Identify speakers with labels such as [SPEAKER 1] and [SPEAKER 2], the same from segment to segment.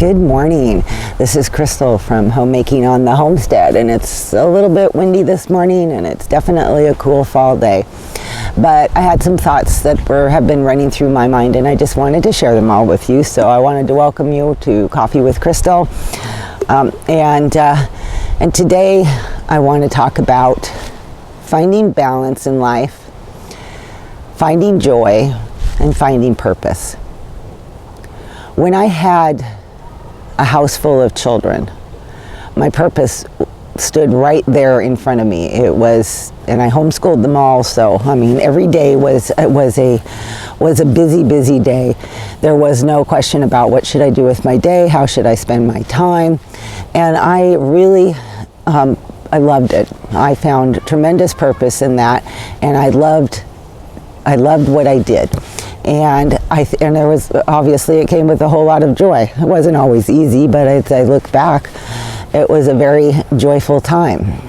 [SPEAKER 1] Good morning. This is Crystal from Homemaking on the Homestead, and it's a little bit windy this morning, and it's definitely a cool fall day. But I had some thoughts that have been running through my mind, and I just wanted to share them all with you. So I wanted to welcome you to Coffee with Crystal, and today I want to talk about finding balance in life, finding joy, and finding purpose. When I had a house full of children, my purpose stood right there in front of me. It was, and I homeschooled them all, so I mean, every day was a busy day. There was no question about what should I do with my day, how should I spend my time, and I really I loved it. I found tremendous purpose in that, and I loved what I did. And there was, obviously it came with a whole lot of joy. It wasn't always easy, but as I look back, it was a very joyful time.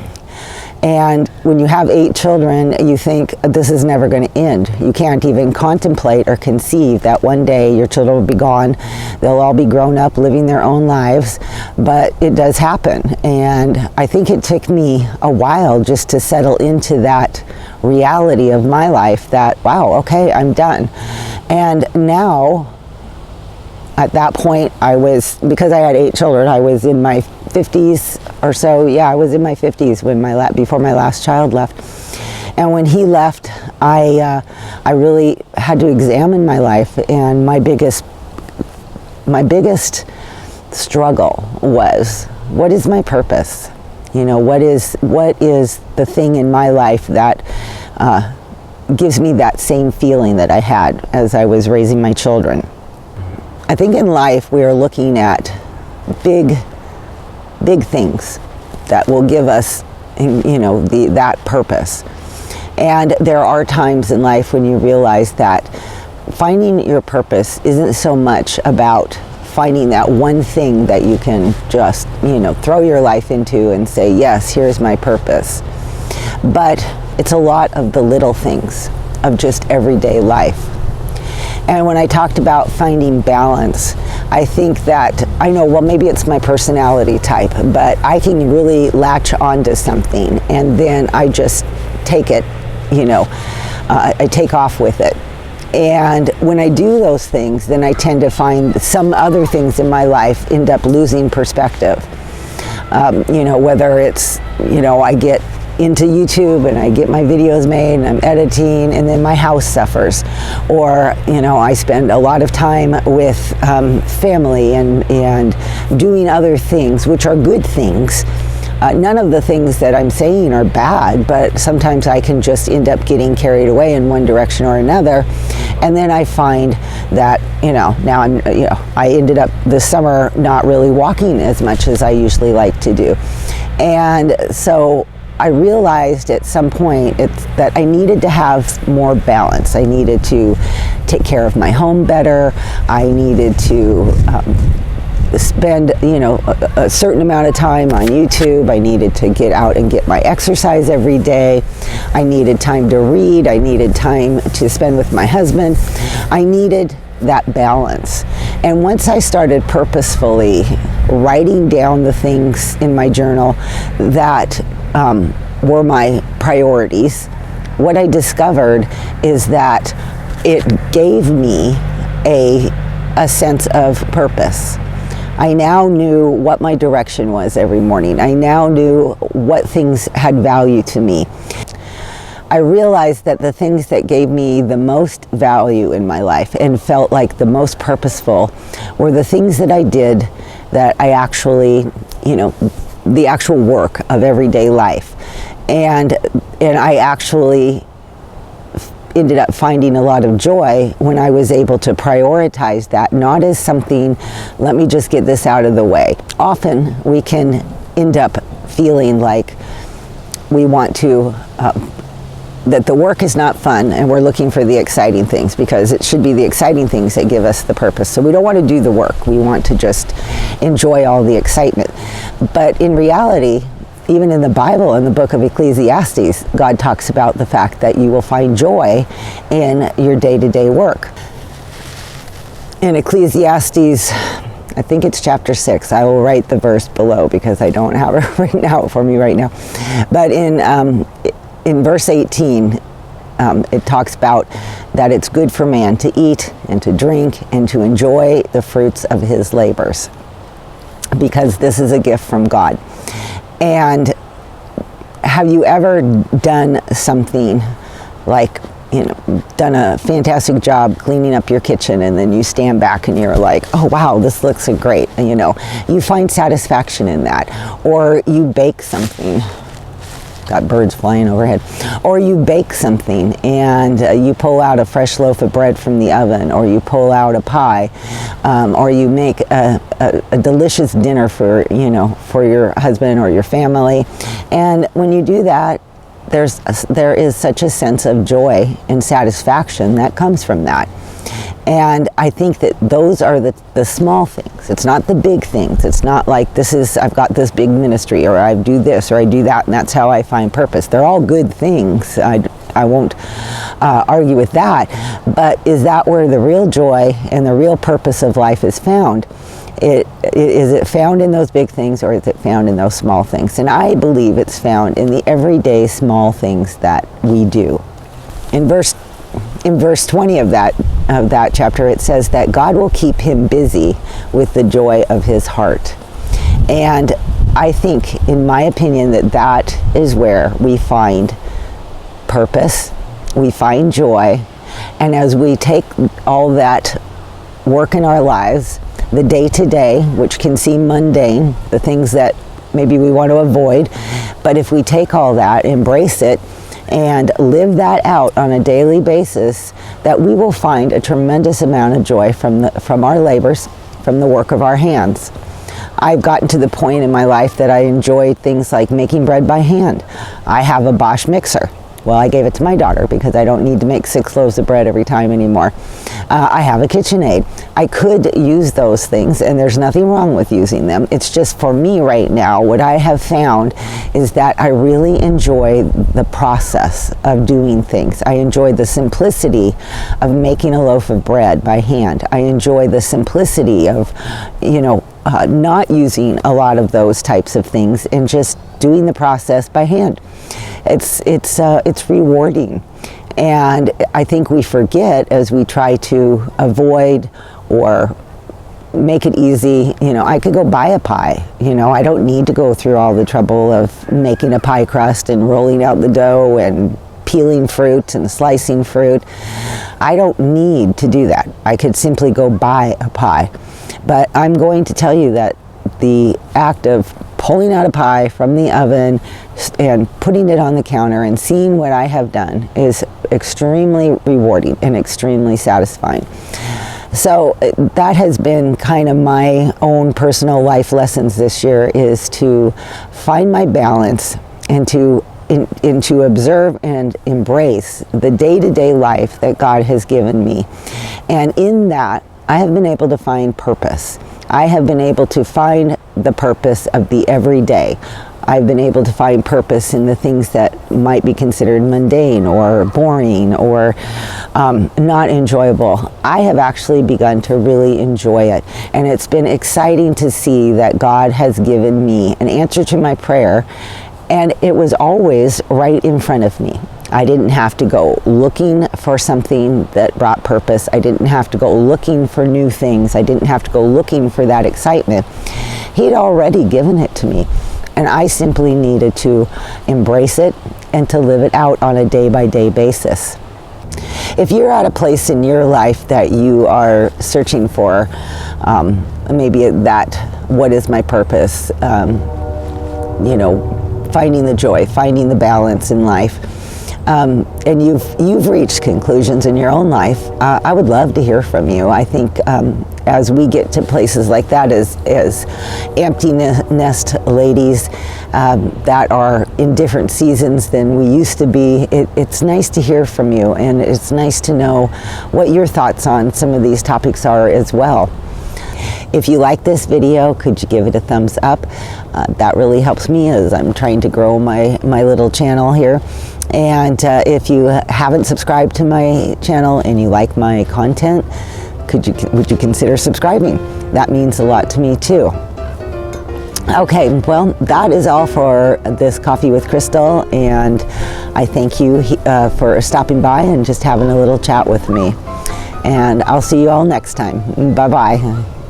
[SPEAKER 1] And when you have 8 children, you think this is never going to end. You can't even contemplate or conceive that one day your children will be gone. They'll all be grown up, living their own lives, but it does happen. And I think it took me a while just to settle into that reality of my life that, wow, okay, I'm done. And now, at that point, because I had 8 children, I was in my 50s or so. Yeah, I was in my 50s before my last child left. And when he left, I really had to examine my life, and my biggest struggle was, what is my purpose? You know, what is the thing in my life that gives me that same feeling that I had as I was raising my children? I think in life we are looking at big things that will give us, you know, that purpose. And there are times in life when you realize that finding your purpose isn't so much about finding that one thing that you can just, you know, throw your life into and say, yes, here's my purpose. But it's a lot of the little things of just everyday life. And when I talked about finding balance, I think that, I know, well, maybe it's my personality type, but I can really latch onto something and then I just take it, you know, I take off with it. And when I do those things, then I tend to find some other things in my life end up losing perspective. You know, whether it's, you know, I get into YouTube and I get my videos made and I'm editing, and then my house suffers. Or, you know, I spend a lot of time with family and doing other things, which are good things. None of the things that I'm saying are bad, but sometimes I can just end up getting carried away in one direction or another. And then I find that, you know, now I ended up this summer not really walking as much as I usually like to do. And so I realized at some point that I needed to have more balance. I needed to take care of my home better. I needed to spend, you know, a certain amount of time on YouTube. I needed to get out and get my exercise every day. I needed time to read. I needed time to spend with my husband. I needed that balance. And once I started purposefully writing down the things in my journal that were my priorities, what I discovered is that it gave me a sense of purpose. I now knew what my direction was every morning. I now knew what things had value to me. I realized that the things that gave me the most value in my life and felt like the most purposeful were the things that I did that I actually, you know, the actual work of everyday life. And I actually ended up finding a lot of joy when I was able to prioritize that, not as something, let me just get this out of the way. Often we can end up feeling like we want to, that the work is not fun, and we're looking for the exciting things, because it should be the exciting things that give us the purpose. So we don't want to do the work. We want to just enjoy all the excitement. But in reality, even in the Bible, in the book of Ecclesiastes, God talks about the fact that you will find joy in your day-to-day work. In Ecclesiastes I think it's chapter 6. I will write the verse below because I don't have it written out for me right now. But in verse 18, it talks about that it's good for man to eat and to drink and to enjoy the fruits of his labors, because this is a gift from God. And have you ever done something like, done a fantastic job cleaning up your kitchen, and then you stand back and you're like, oh wow, this looks great, you find satisfaction in that. Or you bake something, got birds flying overhead, or you bake something and you pull out a fresh loaf of bread from the oven, or you pull out a pie, or you make a delicious dinner for your husband or your family. And when you do that, there is such a sense of joy and satisfaction that comes from that. And I think that those are the small things. It's not the big things. It's not like I've got this big ministry, or I do this or I do that, and that's how I find purpose. They're all good things. I won't argue with that. But is that where the real joy and the real purpose of life is found? Is it found in those big things, or is it found in those small things? And I believe it's found in the everyday small things that we do. In verse 20 of that chapter, it says that God will keep him busy with the joy of his heart. And I think, in my opinion, that is where we find purpose, we find joy. And as we take all that work in our lives, the day-to-day, which can seem mundane, the things that maybe we want to avoid, but if we take all that, embrace it, and live that out on a daily basis, that we will find a tremendous amount of joy from our labors, from the work of our hands. I've gotten to the point in my life that I enjoy things like making bread by hand. I have a Bosch mixer. Well, I gave it to my daughter because I don't need to make 6 loaves of bread every time anymore. I have a KitchenAid. I could use those things, and there's nothing wrong with using them. It's just, for me right now, what I have found is that I really enjoy the process of doing things. I enjoy the simplicity of making a loaf of bread by hand. I enjoy the simplicity of, not using a lot of those types of things and just doing the process by hand. It's rewarding. And I think we forget, as we try to avoid or make it easy. I could go buy a pie. I don't need to go through all the trouble of making a pie crust and rolling out the dough and peeling fruit and slicing fruit. I don't need to do that. I could simply go buy a pie. But I'm going to tell you that the act of pulling out a pie from the oven and putting it on the counter and seeing what I have done is extremely rewarding and extremely satisfying. So that has been kind of my own personal life lessons this year, is to find my balance and to observe and embrace the day-to-day life that God has given me. And in that, I have been able to find purpose. I have been able to find the purpose of the everyday. I've been able to find purpose in the things that might be considered mundane or boring or not enjoyable. I have actually begun to really enjoy it. And it's been exciting to see that God has given me an answer to my prayer, and it was always right in front of me. I didn't have to go looking for something that brought purpose. I didn't have to go looking for new things. I didn't have to go looking for that excitement. He'd already given it to me, and I simply needed to embrace it and to live it out on a day-by-day basis. If you're at a place in your life that you are searching for, maybe that, what is my purpose? Finding the joy, finding the balance in life. And you've reached conclusions in your own life, I would love to hear from you. I think as we get to places like that, as empty nest ladies that are in different seasons than we used to be, it's nice to hear from you, and it's nice to know what your thoughts on some of these topics are as well. If you like this video, could you give it a thumbs up? That really helps me as I'm trying to grow my little channel here. And if you haven't subscribed to my channel and you like my content, would you consider subscribing? that means a lot to me too. Okay, well, that is all for this Coffee with Crystal, and I thank you for stopping by and just having a little chat with me. And I'll see you all next time. Bye-bye.